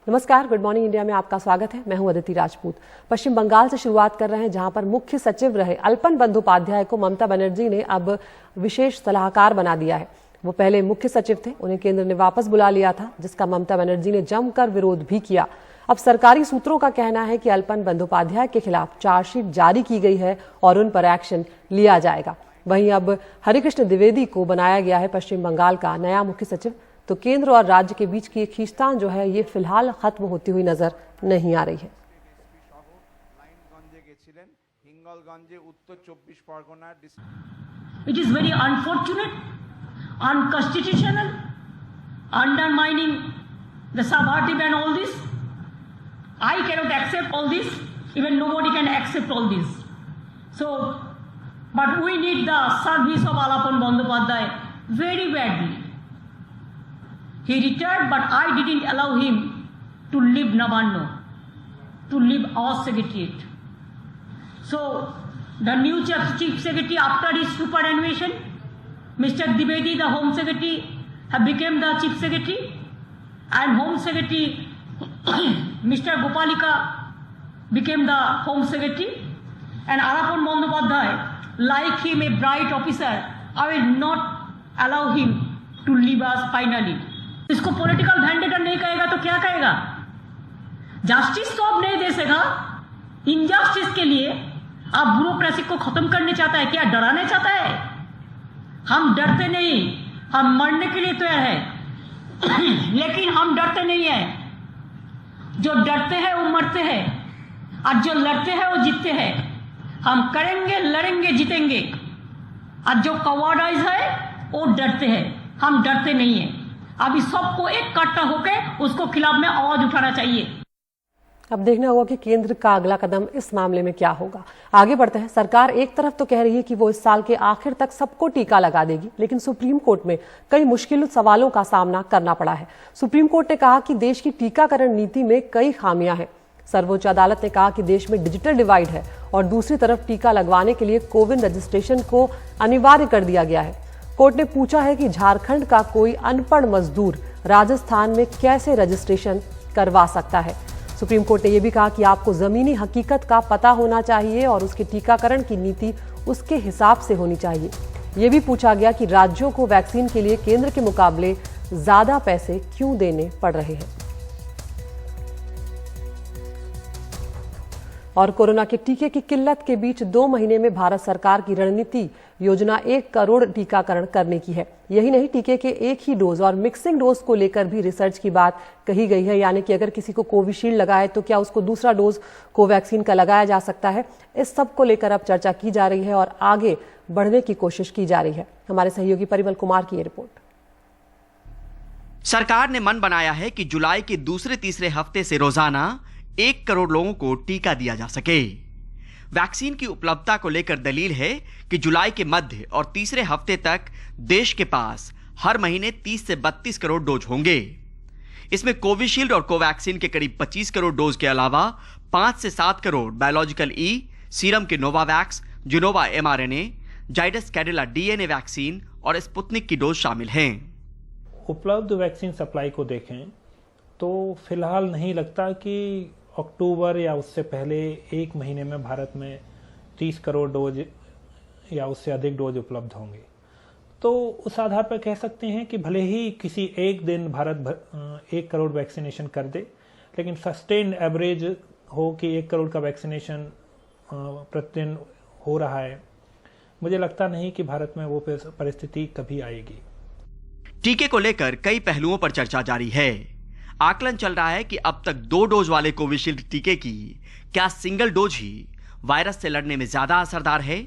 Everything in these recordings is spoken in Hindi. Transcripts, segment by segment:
नमस्कार, गुड मॉर्निंग इंडिया में आपका स्वागत है। मैं हूं अदिति राजपूत। पश्चिम बंगाल से शुरुआत कर रहे हैं, जहां पर मुख्य सचिव रहे अल्पन बंदोपाध्याय को ममता बनर्जी ने अब विशेष सलाहकार बना दिया है। वो पहले मुख्य सचिव थे, उन्हें केंद्र ने वापस बुला लिया था, जिसका ममता बनर्जी ने जमकर विरोध भी किया। अब सरकारी सूत्रों का कहना है कि अल्पन बंदोपाध्याय के खिलाफ चार्जशीट जारी की गई है और उन पर एक्शन लिया जाएगा। वहीं अब हरिकृष्ण द्विवेदी को बनाया गया है पश्चिम बंगाल का नया मुख्य सचिव। तो केंद्र और राज्य के बीच की खींचतान जो है, ये फिलहाल खत्म होती हुई नजर नहीं आ रही है। It is very unfortunate, unconstitutional, undermining the subvertive and all this. I cannot accept all this. Even nobody can accept all this. So, but we need the service of Alapan Bandyopadhyay very badly. He retired, but I didn't allow him to leave Navarno, to leave our secretariat. So, the new chief secretary, after his superannuation, Mr. Dwivedi, the home secretary, have become the chief secretary, and home secretary, Mr. Gopalika, became the home secretary, and Alapan Bandyopadhyay, like him, a bright officer, I will not allow him to leave us finally. इसको पॉलिटिकल वेंडेटा नहीं कहेगा तो क्या कहेगा? जस्टिस तो अब नहीं दे सकेगा। इनजस्टिस के लिए आप ब्यूरोक्रेसी को खत्म करने चाहता है क्या? डराने चाहता है? हम डरते नहीं, हम मरने के लिए तैयार है लेकिन हम डरते नहीं है। जो डरते हैं वो मरते हैं, और जो लड़ते हैं वो जीतते हैं। हम करेंगे, लड़ेंगे, जीतेंगे। और जो कवर्डाइज है वो डरते हैं, हम डरते नहीं है। अभी सबको एक कट्टा होकर उसको खिलाफ में आवाज उठाना चाहिए। अब देखना होगा कि केंद्र का अगला कदम इस मामले में क्या होगा। आगे बढ़ते हैं। सरकार एक तरफ तो कह रही है कि वो इस साल के आखिर तक सबको टीका लगा देगी, लेकिन सुप्रीम कोर्ट में कई मुश्किल सवालों का सामना करना पड़ा है। सुप्रीम कोर्ट ने कहा कि देश की टीकाकरण नीति में कई खामियां हैं। सर्वोच्च अदालत ने कहा कि देश में डिजिटल डिवाइड है, और दूसरी तरफ टीका लगवाने के लिए कोविन रजिस्ट्रेशन को अनिवार्य कर दिया गया है। कोर्ट ने पूछा है कि झारखंड का कोई अनपढ़ मजदूर राजस्थान में कैसे रजिस्ट्रेशन करवा सकता है। सुप्रीम कोर्ट ने यह भी कहा कि आपको जमीनी हकीकत का पता होना चाहिए और उसके टीकाकरण की नीति उसके हिसाब से होनी चाहिए। यह भी पूछा गया कि राज्यों को वैक्सीन के लिए केंद्र के मुकाबले ज्यादा पैसे क्यों देने पड़ रहे हैं। और कोरोना के टीके की किल्लत के बीच 2 महीने में भारत सरकार की रणनीति योजना 1 करोड़ टीकाकरण करने की है। यही नहीं, टीके के एक ही डोज और मिक्सिंग डोज को लेकर भी रिसर्च की बात कही गई है। यानी कि अगर किसी को कोविशील्ड लगाए तो क्या उसको दूसरा डोज कोवैक्सीन का लगाया जा सकता है। इस सब को लेकर अब चर्चा की जा रही है और आगे बढ़ने की कोशिश की जा रही है। हमारे सहयोगी परिमल कुमार की ये रिपोर्ट। सरकार ने मन बनाया है कि जुलाई के दूसरे तीसरे हफ्ते से रोजाना 1 करोड़ लोगों को टीका दिया जा सके। वैक्सीन की उपलब्धता को लेकर दलील है कि जुलाई के मध्य और तीसरे हफ्ते तक देश के पास हर महीने 30 से 32 करोड़ डोज होंगे। इसमें कोविशील्ड और कोवैक्सीन के करीब 25 करोड़ डोज के अलावा 5 से 7 करोड़ बायोलॉजिकल ई, सीरम के Novavax, Gennova mRNA, Zydus Cadila DNA vaccine और स्पुतनिक की डोज शामिल हैं। उपलब्ध वैक्सीन सप्लाई को देखें तो फिलहाल नहीं लगता कि अक्टूबर या उससे पहले 1 महीने में भारत में 30 करोड़ डोज या उससे अधिक डोज उपलब्ध होंगे। तो उस आधार पर कह सकते हैं कि भले ही किसी एक दिन भारत 1 करोड़ वैक्सीनेशन कर दे, लेकिन सस्टेन्ड एवरेज हो कि 1 करोड़ का वैक्सीनेशन प्रतिदिन हो रहा है, मुझे लगता नहीं कि भारत में वो परिस्थिति कभी आएगी। टीके को लेकर कई पहलुओं पर चर्चा जारी है। आकलन चल रहा है कि अब तक 2 डोज वाले कोविशील्ड टीके की क्या सिंगल डोज ही वायरस से लड़ने में ज्यादा असरदार है।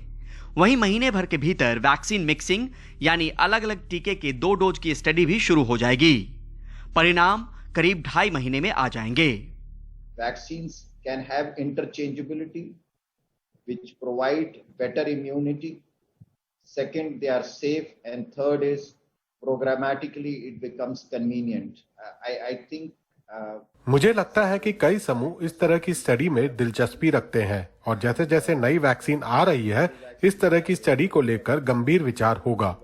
वहीं महीने भर के भीतर वैक्सीन मिक्सिंग यानी अलग अलग टीके के 2 डोज की स्टडी भी शुरू हो जाएगी। परिणाम करीब 2.5 महीने में आ जाएंगे। Vaccines can have interchangeability, which provide better immunity. Second, they are safe, and third is programmatically it becomes convenient. I think मुझे लगता है कि कई समूह इस तरह की स्टडी में दिलचस्पी रखते हैं, और जैसे जैसे नई वैक्सीन आ रही है, इस तरह की स्टडी को लेकर गंभीर विचार होगा।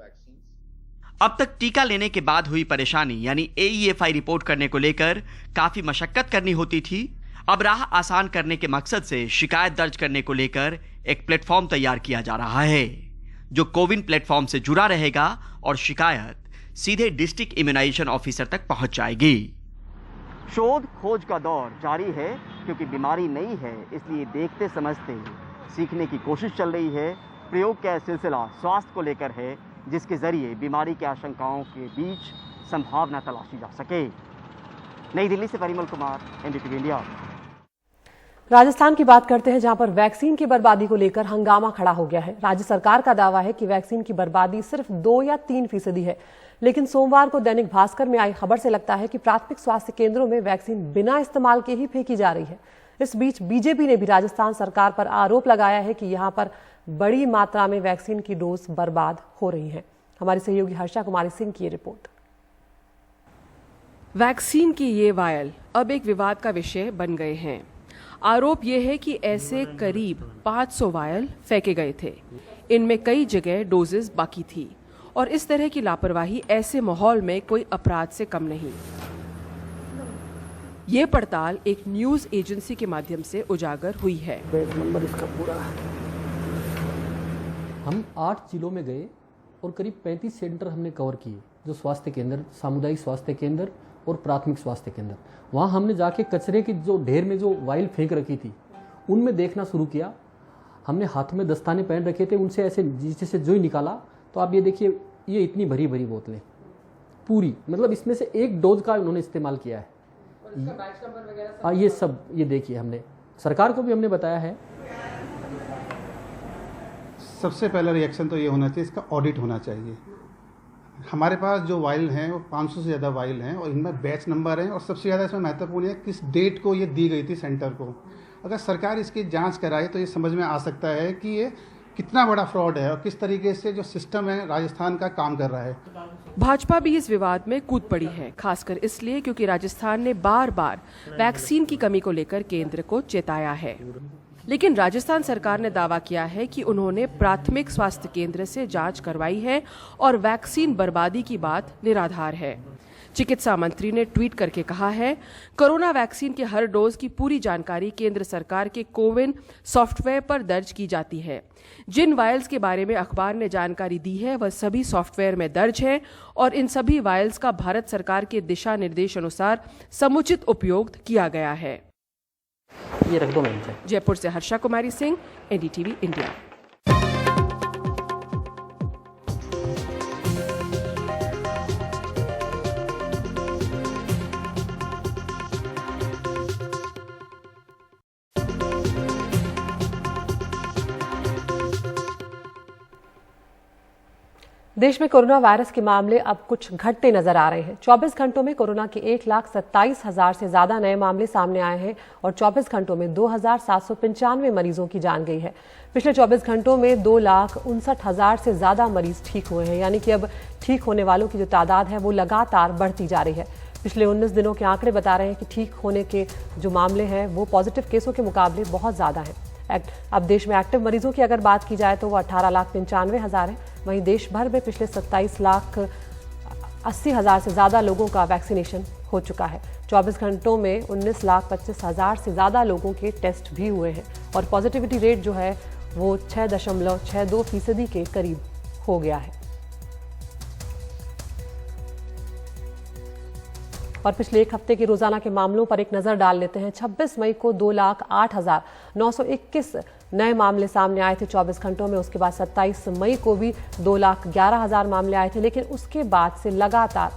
अब तक टीका लेने के बाद हुई परेशानी यानी AEFI रिपोर्ट करने को लेकर काफी मशक्कत करनी होती थी। अब राह आसान करने के मकसद से शिकायत दर्ज करने को लेकर एक प्लेटफॉर्म तैयार किया जा रहा है जो कोविन प्लेटफॉर्म से जुड़ा रहेगा और शिकायत सीधे डिस्ट्रिक्ट इम्यूनाइजेशन ऑफिसर तक पहुंच जाएगी। शोध खोज का दौर जारी है क्योंकि बीमारी नई है, इसलिए देखते समझते सीखने की कोशिश चल रही है। प्रयोग का सिलसिला स्वास्थ्य को लेकर है जिसके जरिए बीमारी की आशंकाओं के बीच संभावना तलाशी जा सके। नई दिल्ली से परिमल कुमार, NDTV इंडिया। राजस्थान की बात करते हैं जहां पर वैक्सीन की बर्बादी को लेकर हंगामा खड़ा हो गया है। राज्य सरकार का दावा है कि वैक्सीन की बर्बादी सिर्फ 2 या 3% है, लेकिन सोमवार को दैनिक भास्कर में आई खबर से लगता है कि प्राथमिक स्वास्थ्य केंद्रों में वैक्सीन बिना इस्तेमाल के ही फेंकी जा रही है। इस बीच बीजेपी ने भी राजस्थान सरकार पर आरोप लगाया है कि यहां पर बड़ी मात्रा में वैक्सीन की डोज बर्बाद हो रही है। हमारी सहयोगी हर्षा कुमारी सिंह की ये रिपोर्ट। वैक्सीन की ये वायल अब एक विवाद का विषय बन गए हैं। आरोप ये है कि ऐसे करीब 500 वायल फेंके गए थे। इनमें कई जगह डोजेस बाकी थी और इस तरह की लापरवाही ऐसे माहौल में कोई अपराध से कम नहीं। ये पड़ताल एक न्यूज एजेंसी के माध्यम से उजागर हुई है। नंबर इसका पूरा हम 8 जिलों में गए और करीब 35 सेंटर हमने कवर किए, जो स्वास्थ्य केंद्र, सामुदायिक स्वास्थ्य केंद्र और प्राथमिक स्वास्थ्य केंद्र। वहाँ हमने जाके कचरे की जो ढेर में जो वाइल फेंक रखी थी उनमें देखना शुरू किया। हमने हाथों में दस्ताने पहन रखे थे, उनसे ऐसे जैसे जो ही निकाला तो आप ये देखिए, ये इतनी भरी भरी बोतलें पूरी, मतलब इसमें से 1 डोज का उन्होंने इस्तेमाल किया है। ये सब ये देखिए, हमने सरकार को भी हमने बताया है। सबसे पहला रिएक्शन तो ये होना चाहिए, इसका ऑडिट होना चाहिए। हमारे पास जो वाइल हैं वो 500 से ज़्यादा वाइल हैं और इनमें बैच नंबर हैं और सबसे ज़्यादा इसमें महत्वपूर्ण है किस डेट को ये दी गई थी सेंटर को। अगर सरकार इसकी जांच कराए तो ये समझ में आ सकता है कि ये कितना बड़ा फ्रॉड है और किस तरीके से जो सिस्टम है राजस्थान का काम कर रहा है। भाजपा भी इस विवाद में कूद पड़ी है, खासकर इसलिए क्योंकि राजस्थान ने बार बार वैक्सीन की कमी को लेकर केंद्र को चेताया है। लेकिन राजस्थान सरकार ने दावा किया है कि उन्होंने प्राथमिक स्वास्थ्य केंद्र से जांच करवाई है और वैक्सीन बर्बादी की बात निराधार है। चिकित्सा मंत्री ने ट्वीट करके कहा है, कोरोना वैक्सीन के हर डोज की पूरी जानकारी केंद्र सरकार के कोविन सॉफ्टवेयर पर दर्ज की जाती है। जिन वायल्स के बारे में अखबार ने जानकारी दी है वह सभी सॉफ्टवेयर में दर्ज है और इन सभी वायल्स का भारत सरकार के दिशा निर्देश अनुसार समुचित उपयोग किया गया है। ये रख दो मैम से। जयपुर से हर्षा कुमारी सिंह, NDTV इंडिया। देश में कोरोना वायरस के मामले अब कुछ घटते नजर आ रहे हैं। 24 घंटों में कोरोना के 1,27,000 से ज्यादा नए मामले सामने आए हैं और 24 घंटों में 2,795 मरीजों की जान गई है। पिछले 24 घंटों में 2,59,000 से ज्यादा मरीज ठीक हुए हैं, यानी कि अब ठीक होने वालों की जो तादाद है वो लगातार बढ़ती जा रही है। पिछले 19 दिनों के आंकड़े बता रहे हैं कि ठीक होने के जो मामले हैं वो पॉजिटिव केसों के मुकाबले बहुत ज्यादा हैं। अब देश में एक्टिव मरीजों की अगर बात की जाए तो वो 18,95,000 है। वहीं देश भर में पिछले 27,80,000 से ज्यादा लोगों का वैक्सीनेशन हो चुका है। 24 घंटों में 19,25,000 से ज्यादा लोगों के टेस्ट भी हुए हैं और पॉजिटिविटी रेट जो है वो 6.62% के करीब हो गया है। और पिछले एक हफ्ते के रोजाना के मामलों पर एक नजर डाल लेते हैं। 26 मई को 2,08,921 नए मामले सामने आए थे 24 घंटों में। उसके बाद 27 मई को भी 2,11,000 मामले आए थे, लेकिन उसके बाद से लगातार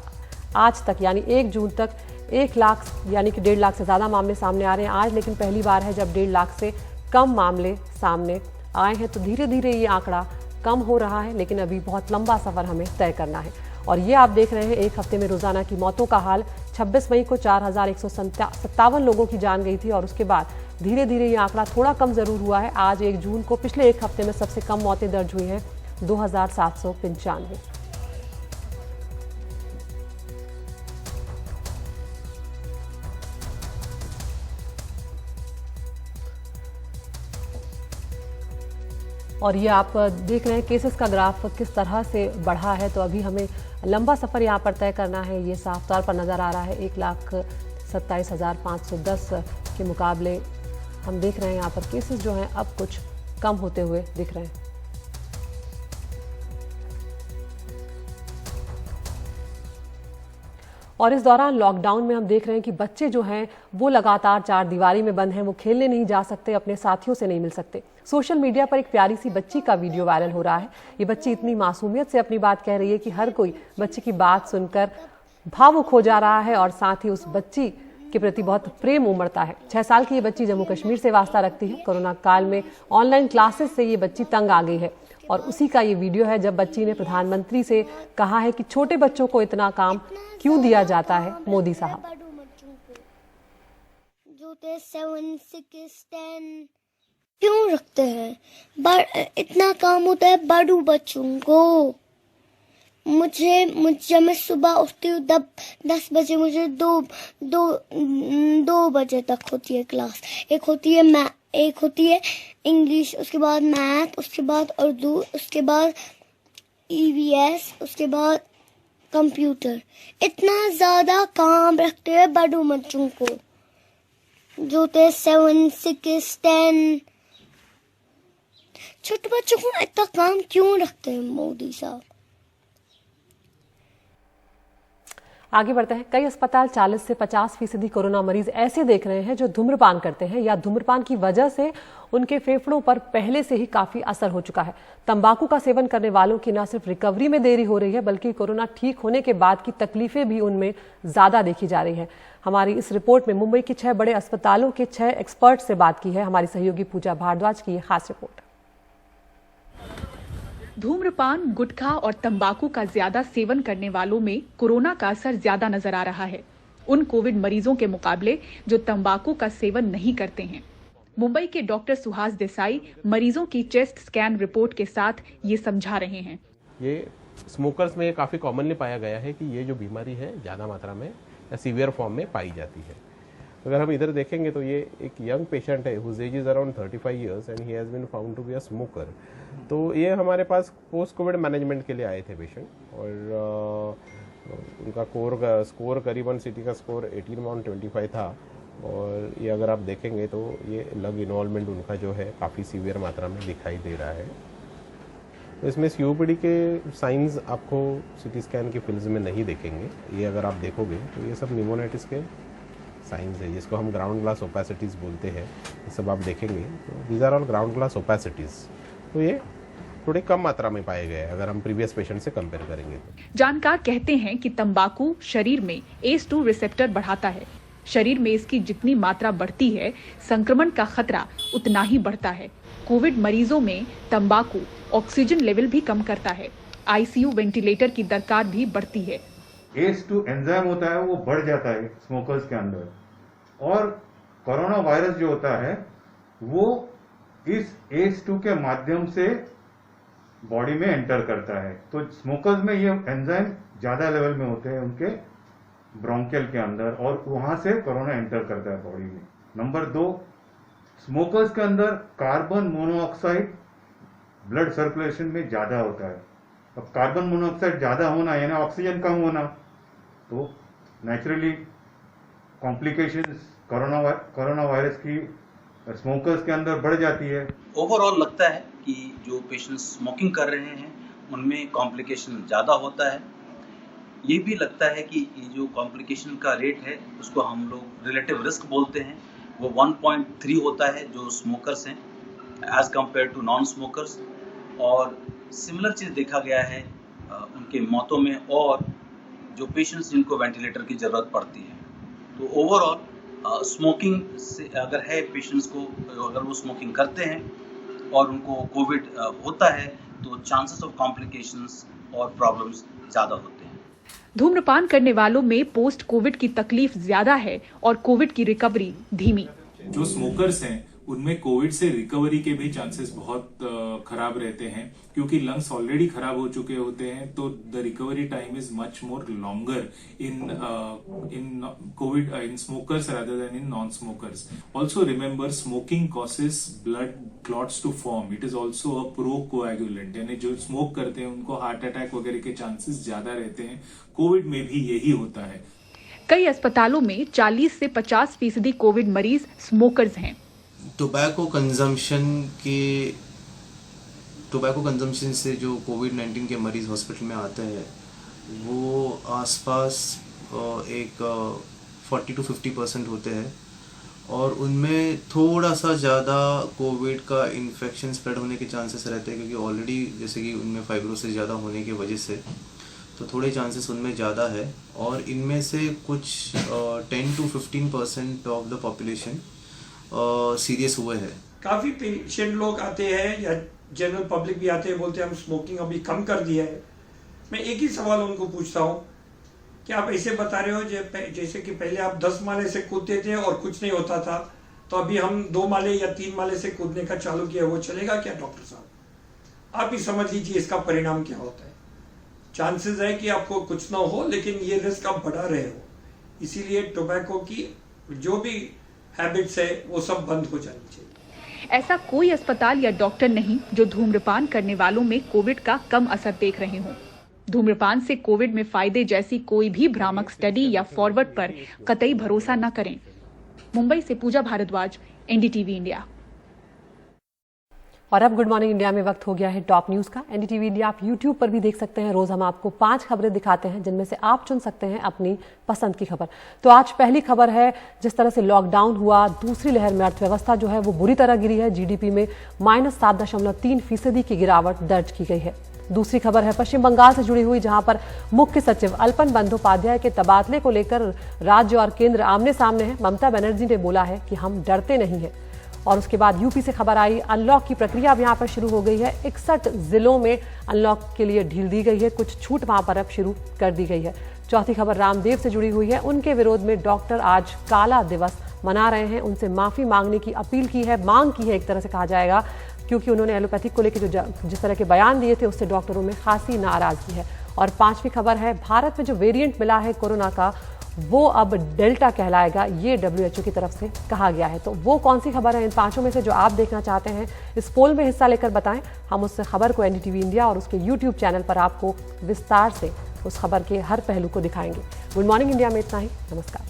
आज तक यानी 1 जून तक 1 लाख यानी कि 1.5 लाख से ज्यादा मामले सामने आ रहे हैं। आज लेकिन पहली बार है जब 1.5 लाख से कम मामले सामने आए हैं। तो धीरे धीरे ये आंकड़ा कम हो रहा है, लेकिन अभी बहुत लंबा सफर हमें तय करना है। और ये आप देख रहे हैं एक हफ्ते में रोजाना की मौतों का हाल। 26 मई को 4,157 लोगों की जान गई थी और उसके बाद धीरे धीरे ये आंकड़ा थोड़ा कम जरूर हुआ है। आज 1 जून को पिछले एक हफ्ते में सबसे कम मौतें दर्ज हुई हैं, 2,795। और ये आप देख रहे हैं केसेस का ग्राफ किस तरह से बढ़ा है। तो अभी हमें लंबा सफ़र यहाँ पर तय करना है, ये साफ तौर पर नज़र आ रहा है। 1,27,510 के मुकाबले हम देख रहे हैं यहाँ पर केसेस जो हैं अब कुछ कम होते हुए दिख रहे हैं। और इस दौरान लॉकडाउन में हम देख रहे हैं कि बच्चे जो हैं वो लगातार चार दीवारी में बंद हैं, वो खेलने नहीं जा सकते, अपने साथियों से नहीं मिल सकते। सोशल मीडिया पर एक प्यारी सी बच्ची का वीडियो वायरल हो रहा है। ये बच्ची इतनी मासूमियत से अपनी बात कह रही है कि हर कोई बच्ची की बात सुनकर भावुक हो जा रहा है और साथ ही उस बच्ची के प्रति बहुत प्रेम उमड़ता है। 6 साल की ये बच्ची जम्मू कश्मीर से वास्ता रखती है। कोरोना काल में ऑनलाइन क्लासेस से ये बच्ची तंग आ गई है और उसी का ये वीडियो है जब बच्ची ने प्रधानमंत्री से कहा है कि छोटे बच्चों को इतना काम क्यों दिया जाता है मोदी साहब। जूते 7, 6, 10 क्यों रखते हैं? इतना काम होता है बड़ू बच्चों को। मुझे मैं सुबह उठती हूँ 10 बजे, मुझे दो बजे तक होती है क्लास। एक होती है इंग्लिश, उसके बाद मैथ, उसके बाद उर्दू, उसके बाद EVS, उसके बाद कंप्यूटर। इतना ज्यादा काम रखते हैं बड़ू बच्चों को। जूते 7, 6, 10 छोटे बच्चों को इतना काम क्यों रखते हैं मोदी साहब? आगे बढ़ते हैं। कई अस्पताल 40 से 50% कोरोना मरीज ऐसे देख रहे हैं जो धूम्रपान करते हैं या धूम्रपान की वजह से उनके फेफड़ों पर पहले से ही काफी असर हो चुका है। तंबाकू का सेवन करने वालों की न सिर्फ रिकवरी में देरी हो रही है बल्कि कोरोना ठीक होने के बाद की तकलीफें भी उनमें ज्यादा देखी जा रही है। हमारी इस रिपोर्ट में मुंबई के 6 बड़े अस्पतालों के 6 एक्सपर्ट से बात की है हमारी सहयोगी पूजा भारद्वाज की ये खास रिपोर्ट। धूम्रपान, गुटखा और तंबाकू का ज्यादा सेवन करने वालों में कोरोना का असर ज्यादा नजर आ रहा है उन कोविड मरीजों के मुकाबले जो तंबाकू का सेवन नहीं करते हैं। मुंबई के डॉक्टर सुहास देसाई मरीजों की चेस्ट स्कैन रिपोर्ट के साथ ये समझा रहे हैं। ये स्मोकर्स में काफी कॉमनली पाया गया है कि ये जो बीमारी है ज्यादा मात्रा में या सीवियर फॉर्म में पाई जाती है। अगर हम इधर देखेंगे तो ये एक यंग पेशेंट है whose age is around 35 years and he has been found to be a smoker. तो ये हमारे पास पोस्ट कोविड मैनेजमेंट के लिए आए थे पेशेंट और उनका स्कोर करीबन सिटी का स्कोर 18/25 था और ये अगर आप देखेंगे तो ये लग इन्वॉल्वमेंट उनका जो है काफ़ी सीवियर मात्रा में दिखाई दे रहा है। तो इसमें COPD के साइंस आपको CT स्कैन की फिल्म्स में नहीं देखेंगे। ये अगर आप देखोगे तो ये सब निमोनाइटिस के साइंस है जिसको हम ग्राउंड ग्लास ओपेसिटीज बोलते हैं। ये सब आप देखेंगे तो these are all ground glass opacities. तो ये थोड़े कम मात्रा में पाए गए अगर हम प्रीवियस पेशेंट से कंपेयर करेंगे तो। जानकार कहते हैं कि तंबाकू शरीर में ACE2 रिसेप्टर बढ़ाता है। शरीर में इसकी जितनी मात्रा बढ़ती है संक्रमण का खतरा उतना ही बढ़ता है। कोविड मरीजों में तंबाकू ऑक्सीजन लेवल भी कम करता है। ICU वेंटिलेटर की दरकार भी बढ़ती है। ACE2 एंजाइम होता है वो बढ़ जाता है स्मोकर्स के अंदर और कोरोना वायरस जो होता है वो इस ACE2 के माध्यम से बॉडी में एंटर करता है। तो स्मोकर्स में ये एंजाइम ज्यादा लेवल में होते हैं उनके ब्रोंकियल के अंदर और वहां से कोरोना एंटर करता है बॉडी में। नंबर 2, स्मोकर्स के अंदर कार्बन मोनोऑक्साइड ब्लड सर्कुलेशन में ज्यादा होता है। अब कार्बन मोनोऑक्साइड ज्यादा होना यानी ऑक्सीजन कम होना तो नेचुरली कॉम्प्लिकेशंस कोरोना वायरस की स्मोकर्स के अंदर बढ़ जाती है। ओवरऑल लगता है कि जो पेशेंट्स स्मोकिंग कर रहे हैं उनमें कॉम्प्लिकेशन ज़्यादा होता है। ये भी लगता है कि ये जो कॉम्प्लिकेशन का रेट है उसको हम लोग रिलेटिव रिस्क बोलते हैं, वो 1.3 होता है जो स्मोकर्स हैं as compared to non smokers. और सिमिलर चीज़ देखा गया है उनके मौतों में और जो पेशेंट्स जिनको वेंटिलेटर की ज़रूरत पड़ती है। तो ओवरऑल स्मोकिंग से अगर है पेशेंट्स को अगर वो स्मोकिंग करते हैं और उनको कोविड होता है तो चांसेस ऑफ कॉम्प्लिकेशंस और प्रॉब्लम्स ज़्यादा होते हैं। धूम्रपान करने वालों में पोस्ट कोविड की तकलीफ ज्यादा है और कोविड की रिकवरी धीमी। जो स्मोकर्स हैं उनमें कोविड से रिकवरी के भी चांसेस बहुत खराब रहते हैं, क्योंकि लंग्स ऑलरेडी खराब हो चुके होते हैं, तो the recovery time is much more longer in COVID in smokers rather than in non smokers. Also remember, smoking causes blood clots to form. It is also a procoagulant, यानी जो स्मोक करते हैं उनको हार्ट अटैक वगैरह के चांसेस ज्यादा रहते हैं. कोविड में भी यही होता है. कई अस्पतालों में 40 से 50% कोविड मरीज स्मोकर्स हैं. टोबैको कंजम्पशन से जो कोविड-19 के मरीज हॉस्पिटल में आते हैं वो आसपास एक 40 to 50% होते हैं, और उनमें थोड़ा सा ज़्यादा कोविड का इन्फेक्शन स्प्रेड होने के चांसेस रहते हैं, क्योंकि ऑलरेडी जैसे कि उनमें फाइब्रोसिस ज़्यादा होने की वजह से तो थोड़े चांसेस उनमें ज़्यादा है. और इनमें से कुछ 10 to 15% of the population serious हुए हैं. काफ़ी पेशेंट लोग आते हैं या जनरल पब्लिक भी आते हैं, बोलते हैं हम स्मोकिंग अभी कम कर दिया है. मैं एक ही सवाल उनको पूछता हूँ कि आप ऐसे बता रहे हो जैसे कि पहले आप 10 माले से कूदते थे और कुछ नहीं होता था, तो अभी हम 2 माले या 3 माले से कूदने का चालू किया, वो चलेगा क्या डॉक्टर साहब? आप ही समझ लीजिए इसका परिणाम क्या होता है. चांसेस है कि आपको कुछ ना हो, लेकिन ये रिस्क आप बढ़ा रहे हो. इसीलिए टोबैको की जो भी हैबिट्स है वो सब बंद हो जानी चाहिए. ऐसा कोई अस्पताल या डॉक्टर नहीं जो धूम्रपान करने वालों में कोविड का कम असर देख रहे हों. धूम्रपान से कोविड में फायदे जैसी कोई भी भ्रामक स्टडी या फॉरवर्ड पर कतई भरोसा न करें. मुंबई से पूजा भारद्वाज, एनडीटीवी इंडिया. और अब गुड मॉर्निंग इंडिया में वक्त हो गया है टॉप न्यूज का. एनडीटीवी इंडिया आप यूट्यूब पर भी देख सकते हैं. रोज हम आपको 5 खबरें दिखाते हैं जिनमें से आप चुन सकते हैं अपनी पसंद की खबर. तो आज पहली खबर है, जिस तरह से लॉकडाउन हुआ, दूसरी लहर में अर्थव्यवस्था जो है वो बुरी तरह गिरी है. जीडीपी में -7.3% की गिरावट दर्ज की गई है. दूसरी खबर है पश्चिम बंगाल से जुड़ी हुई, जहां पर मुख्य सचिव अल्पन बंदोपाध्याय के तबादले को लेकर राज्य और केंद्र आमने सामने है. ममता बनर्जी ने बोला है कि हम डरते नहीं है. और उसके बाद यूपी से खबर आई, अनलॉक की प्रक्रिया अब यहाँ पर शुरू हो गई है. 61 जिलों में अनलॉक के लिए ढील दी गई है. कुछ छूट वहां पर अब शुरू कर दी गई है. चौथी खबर रामदेव से जुड़ी हुई है. उनके विरोध में डॉक्टर आज काला दिवस मना रहे हैं. उनसे माफी मांगने की अपील की है, मांग की है एक तरह से कहा जाएगा, क्योंकि उन्होंने एलोपैथिक को लेकर जिस तरह के बयान दिए थे उससे डॉक्टरों में खासी नाराजगी है. और 5वीं खबर है, भारत में जो वेरिएंट मिला है कोरोना का वो अब डेल्टा कहलाएगा, ये WHO की तरफ से कहा गया है. तो वो कौन सी खबर है इन 5 में से जो आप देखना चाहते हैं, इस पोल में हिस्सा लेकर बताएं. हम उस खबर को एनडीटीवी इंडिया और उसके यूट्यूब चैनल पर आपको विस्तार से उस खबर के हर पहलू को दिखाएंगे. गुड मॉर्निंग इंडिया में इतना ही. नमस्कार.